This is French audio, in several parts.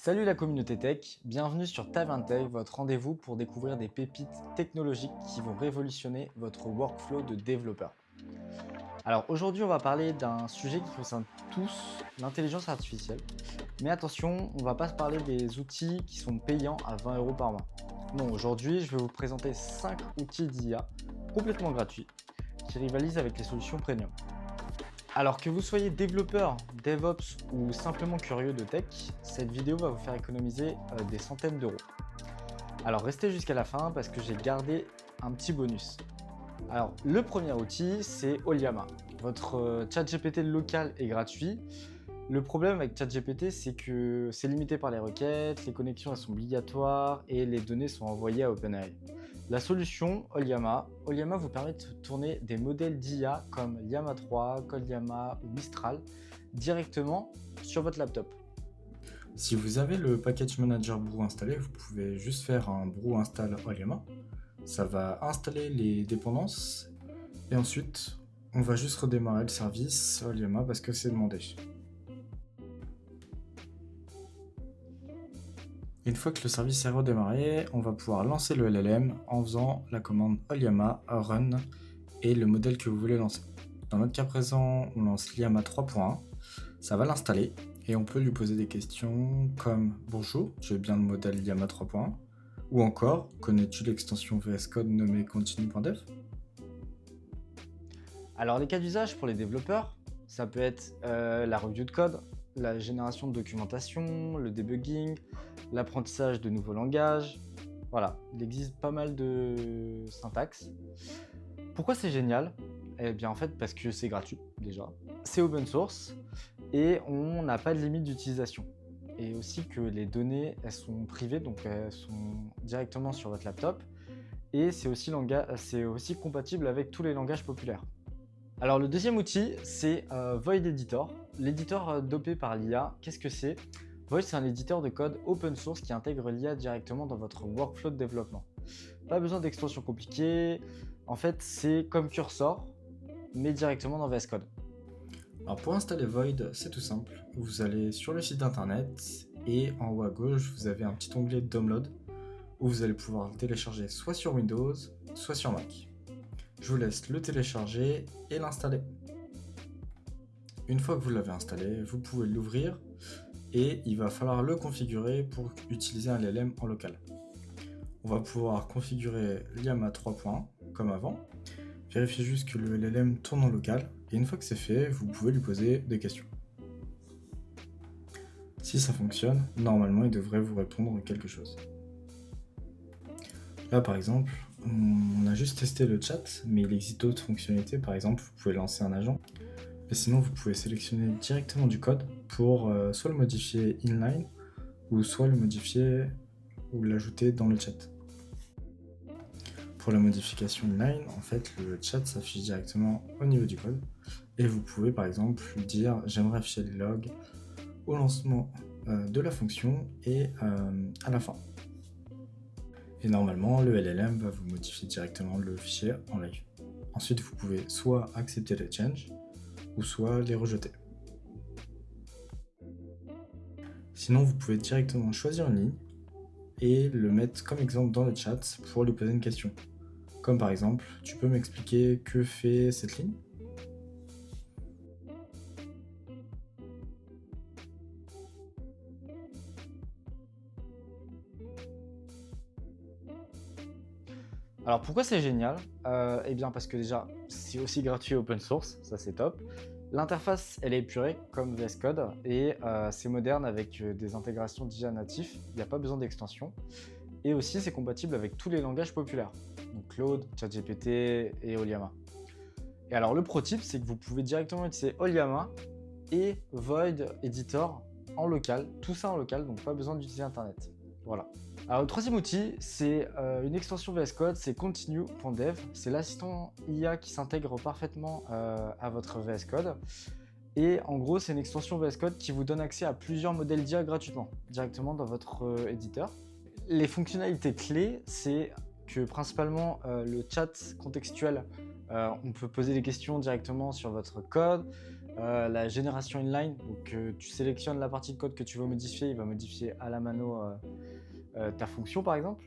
Salut la communauté tech, bienvenue sur Tavern Tech, votre rendez-vous pour découvrir des pépites technologiques qui vont révolutionner votre workflow de développeur. Alors aujourd'hui on va parler d'un sujet qui concerne tous, l'intelligence artificielle. Mais attention, on va pas se parler des outils qui sont payants à 20 € par mois. Non, aujourd'hui je vais vous présenter 5 outils d'IA complètement gratuits qui rivalisent avec les solutions premium. Alors que vous soyez développeur, DevOps ou simplement curieux de tech, cette vidéo va vous faire économiser des centaines d'euros. Alors restez jusqu'à la fin parce que j'ai gardé un petit bonus. Alors le premier outil c'est Oliama. Votre ChatGPT local est gratuit. Le problème avec ChatGPT c'est que c'est limité par les requêtes, les connexions elles sont obligatoires et les données sont envoyées à OpenAI. La solution Oliama vous permet de tourner des modèles d'IA comme Llama 3, CodeLlama ou Mistral directement sur votre laptop. Si vous avez le package manager Brew installé, vous pouvez juste faire un brew install Oliama. Ça va installer les dépendances et ensuite on va juste redémarrer le service Oliama parce que c'est demandé. Une fois que le service est redémarré, on va pouvoir lancer le LLM en faisant la commande Oliama run et le modèle que vous voulez lancer. Dans notre cas présent, on lance Llama 3.1, ça va l'installer et on peut lui poser des questions comme « Bonjour, tu es bien le modèle Llama 3.1 » ou encore « Connais-tu l'extension VS Code nommée continue.dev » Alors les cas d'usage pour les développeurs, ça peut être la review de code, la génération de documentation, le debugging, l'apprentissage de nouveaux langages. Voilà, il existe pas mal de syntaxes. Pourquoi c'est génial? Eh bien en fait parce que c'est gratuit déjà, c'est open source et on n'a pas de limite d'utilisation. Et aussi que les données elles sont privées, donc elles sont directement sur votre laptop et c'est aussi compatible avec tous les langages populaires. Alors le deuxième outil, c'est Void Editor. L'éditeur dopé par l'IA, qu'est-ce que c'est? Void, c'est un éditeur de code open source qui intègre l'IA directement dans votre workflow de développement. Pas besoin d'extensions compliquées. En fait, c'est comme Cursor, mais directement dans VS Code. Alors pour installer Void, c'est tout simple. Vous allez sur le site internet et en haut à gauche, vous avez un petit onglet Download où vous allez pouvoir le télécharger soit sur Windows, soit sur Mac. Je vous laisse le télécharger et l'installer. Une fois que vous l'avez installé, vous pouvez l'ouvrir et il va falloir le configurer pour utiliser un LLM en local. On va pouvoir configurer Llama 3.1 comme avant. Vérifiez juste que le LLM tourne en local et une fois que c'est fait, vous pouvez lui poser des questions. Si ça fonctionne, normalement il devrait vous répondre quelque chose. Là par exemple, on a juste testé le chat, mais il existe d'autres fonctionnalités. Par exemple, vous pouvez lancer un agent. Mais sinon, vous pouvez sélectionner directement du code pour soit le modifier inline, ou soit le modifier ou l'ajouter dans le chat. Pour la modification inline, en fait, le chat s'affiche directement au niveau du code. Et vous pouvez par exemple dire « J'aimerais afficher les logs au lancement de la fonction et à la fin ». Et normalement, le LLM va vous modifier directement le fichier en live. Ensuite, vous pouvez soit accepter les changes, ou soit les rejeter. Sinon, vous pouvez directement choisir une ligne et le mettre comme exemple dans le chat pour lui poser une question. Comme par exemple, tu peux m'expliquer que fait cette ligne ? Alors pourquoi c'est génial? Eh bien parce que déjà, c'est aussi gratuit et open source, ça c'est top. L'interface, elle est épurée comme VS Code et c'est moderne avec des intégrations d'IA natifs, il n'y a pas besoin d'extension. Et aussi, c'est compatible avec tous les langages populaires, donc Claude, ChatGPT et Oliama. Et alors le pro tip, c'est que vous pouvez directement utiliser Oliama et Void Editor en local, tout ça en local, donc pas besoin d'utiliser Internet. Voilà. Alors le troisième outil, c'est une extension VS Code, c'est continue.dev. C'est l'assistant IA qui s'intègre parfaitement à votre VS Code. Et en gros, c'est une extension VS Code qui vous donne accès à plusieurs modèles d'IA gratuitement, directement dans votre éditeur. Les fonctionnalités clés, c'est que principalement le chat contextuel, on peut poser des questions directement sur votre code. la génération inline. Donc tu sélectionnes la partie de code que tu veux modifier, il va modifier à la mano ta fonction par exemple.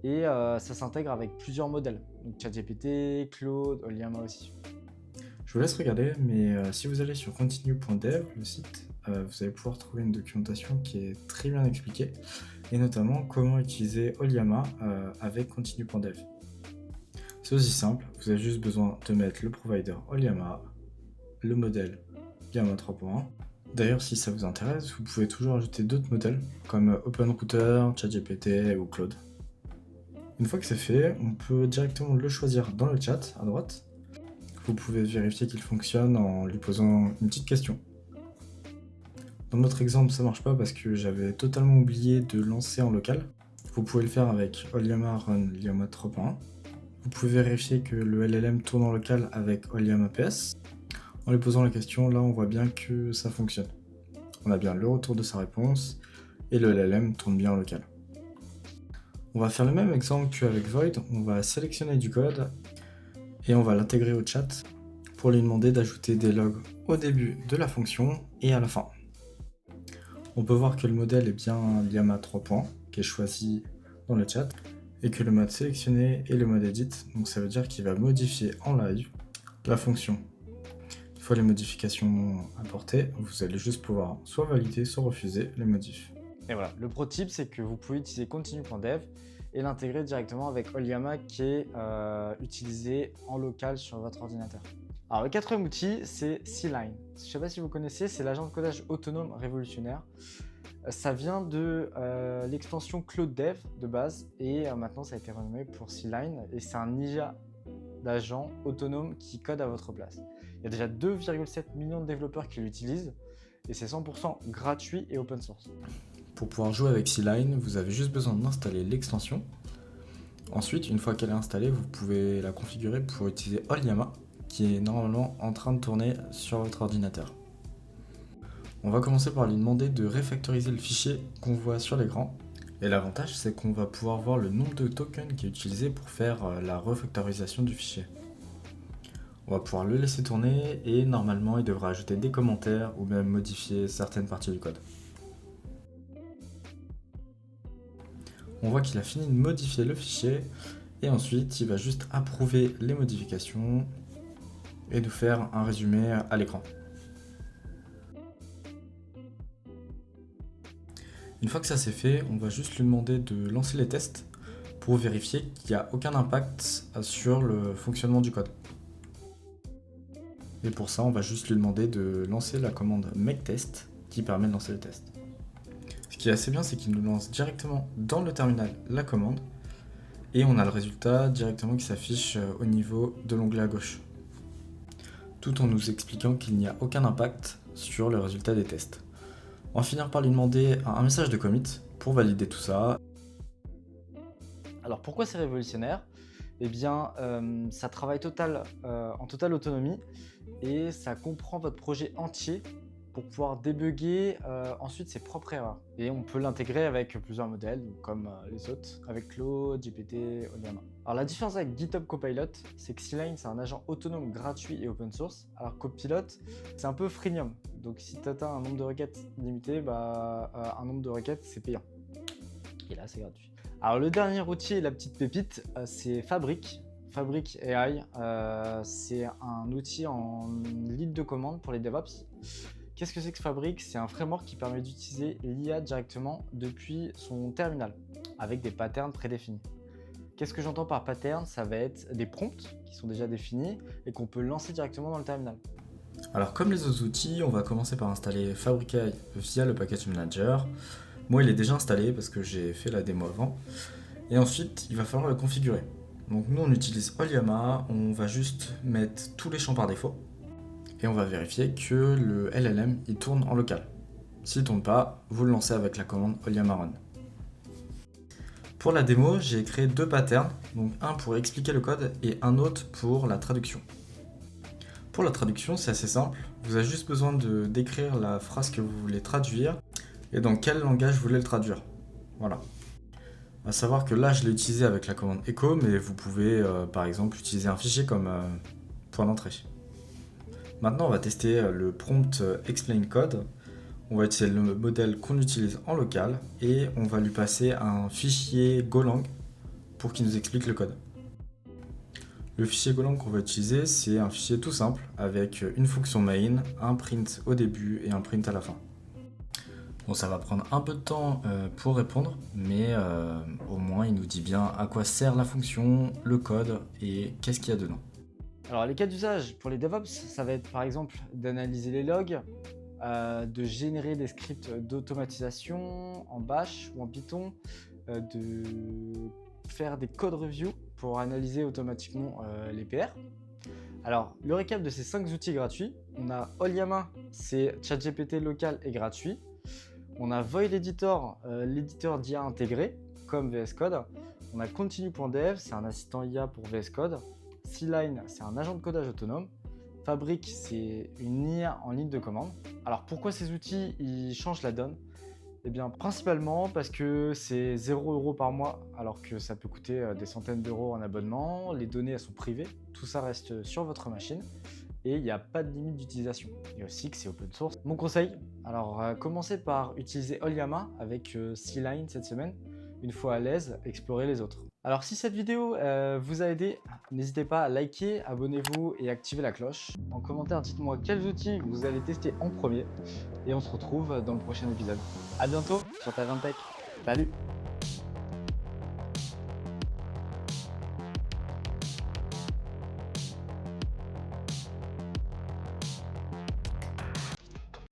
Et ça s'intègre avec plusieurs modèles. Donc ChatGPT, Claude, Oliama aussi. Je vous laisse regarder, mais si vous allez sur continue.dev, le site, vous allez pouvoir trouver une documentation qui est très bien expliquée, et notamment comment utiliser Oliama avec continue.dev. C'est aussi simple, vous avez juste besoin de mettre le provider Oliama, le modèle Llama 3.1. D'ailleurs, si ça vous intéresse, vous pouvez toujours ajouter d'autres modèles comme OpenRouter, ChatGPT ou Claude. Une fois que c'est fait, on peut directement le choisir dans le chat à droite. Vous pouvez vérifier qu'il fonctionne en lui posant une petite question. Dans notre exemple, ça marche pas parce que j'avais totalement oublié de lancer en local. Vous pouvez le faire avec Oliama Run Llama 3.1. Vous pouvez vérifier que le LLM tourne en local avec Oliama PS. En lui posant la question, là on voit bien que ça fonctionne. On a bien le retour de sa réponse et le LLM tourne bien en local. On va faire le même exemple qu'avec Void, on va sélectionner du code et on va l'intégrer au chat pour lui demander d'ajouter des logs au début de la fonction et à la fin. On peut voir que le modèle est bien Llama 3. Qui est choisi dans le chat et que le mode sélectionné est le mode edit, donc ça veut dire qu'il va modifier en live la fonction. Une fois les modifications apportées, vous allez juste pouvoir soit valider, soit refuser les modifs. Et voilà, le pro tip, c'est que vous pouvez utiliser continue.dev et l'intégrer directement avec Oliama qui est utilisé en local sur votre ordinateur. Alors le quatrième outil, c'est C-Line. Je ne sais pas si vous connaissez, c'est l'agent de codage autonome révolutionnaire. Ça vient de l'extension Claude Dev de base et maintenant ça a été renommé pour C-Line et c'est un ninja d'agents autonomes qui code à votre place. Il y a déjà 2,7 millions de développeurs qui l'utilisent et c'est 100% gratuit et open source. Pour pouvoir jouer avec C-Line, vous avez juste besoin d'installer l'extension. Ensuite, une fois qu'elle est installée, vous pouvez la configurer pour utiliser Oliama, qui est normalement en train de tourner sur votre ordinateur. On va commencer par lui demander de refactoriser le fichier qu'on voit sur l'écran. Et l'avantage, c'est qu'on va pouvoir voir le nombre de tokens qui est utilisé pour faire la refactorisation du fichier. On va pouvoir le laisser tourner et normalement, il devra ajouter des commentaires ou même modifier certaines parties du code. On voit qu'il a fini de modifier le fichier et ensuite il va juste approuver les modifications et nous faire un résumé à l'écran. Une fois que ça c'est fait, on va juste lui demander de lancer les tests pour vérifier qu'il n'y a aucun impact sur le fonctionnement du code. Et pour ça, on va juste lui demander de lancer la commande make test qui permet de lancer le test. Ce qui est assez bien, c'est qu'il nous lance directement dans le terminal la commande et on a le résultat directement qui s'affiche au niveau de l'onglet à gauche, tout en nous expliquant qu'il n'y a aucun impact sur le résultat des tests. On va finir par lui demander un message de commit pour valider tout ça. Alors pourquoi c'est révolutionnaire ? Eh bien, ça travaille en totale autonomie et ça comprend votre projet entier pour pouvoir débugger ensuite ses propres erreurs. Et on peut l'intégrer avec plusieurs modèles, comme les autres, avec Claude, GPT, Oliama. Alors la différence avec GitHub Copilot, c'est que C-Line, c'est un agent autonome gratuit et open source, alors Copilot, c'est un peu freemium. Donc si tu atteins un nombre de requêtes limité, un nombre de requêtes, c'est payant. Et là, c'est gratuit. Alors le dernier outil et la petite pépite, c'est Fabric. Fabric AI, c'est un outil en ligne de commande pour les DevOps. Qu'est-ce que c'est que Fabric ? C'est un framework qui permet d'utiliser l'IA directement depuis son terminal, avec des patterns prédéfinis. Qu'est-ce que j'entends par pattern ? Ça va être des prompts qui sont déjà définis et qu'on peut lancer directement dans le terminal. Alors comme les autres outils, on va commencer par installer Fabric AI via le package manager. Moi il est déjà installé parce que j'ai fait la démo avant. Et ensuite il va falloir le configurer. Donc nous on utilise Oliama, on va juste mettre tous les champs par défaut. Et on va vérifier que le LLM il tourne en local. S'il ne tourne pas, vous le lancez avec la commande Oliama Run. Pour la démo, j'ai créé deux patterns, donc un pour expliquer le code et un autre pour la traduction. Pour la traduction, c'est assez simple. Vous avez juste besoin de décrire la phrase que vous voulez traduire et dans quel langage vous voulez le traduire. Voilà. À savoir que là, je l'ai utilisé avec la commande echo, mais vous pouvez par exemple utiliser un fichier comme point d'entrée. Maintenant, on va tester le prompt explain code. On va utiliser le modèle qu'on utilise en local et on va lui passer un fichier Golang pour qu'il nous explique le code. Le fichier Golang qu'on va utiliser, c'est un fichier tout simple avec une fonction main, un print au début et un print à la fin. Bon, ça va prendre un peu de temps pour répondre, mais au moins il nous dit bien à quoi sert la fonction, le code et qu'est-ce qu'il y a dedans. Alors les cas d'usage pour les DevOps, ça va être par exemple d'analyser les logs, de générer des scripts d'automatisation en Bash ou en Python, de faire des code reviews pour analyser automatiquement les PR. Alors, le récap de ces 5 outils gratuits, on a Ollama, c'est ChatGPT local et gratuit. On a Void Editor, l'éditeur d'IA intégré, comme VS Code. On a Continue.dev, c'est un assistant IA pour VS Code. C-Line, c'est un agent de codage autonome. Fabric, c'est une IA en ligne de commande. Alors pourquoi ces outils ils changent la donne? Eh bien principalement parce que c'est 0 € par mois alors que ça peut coûter des centaines d'euros en abonnement. Les données elles sont privées, tout ça reste sur votre machine et il n'y a pas de limite d'utilisation. Et aussi que c'est open source. Mon conseil, alors commencez par utiliser Ollama avec C-Line cette semaine. Une fois à l'aise, explorez les autres. Alors si cette vidéo vous a aidé, n'hésitez pas à liker, abonnez-vous et activez la cloche. En commentaire, dites-moi quels outils vous allez tester en premier et on se retrouve dans le prochain épisode. A bientôt sur Tech. Salut!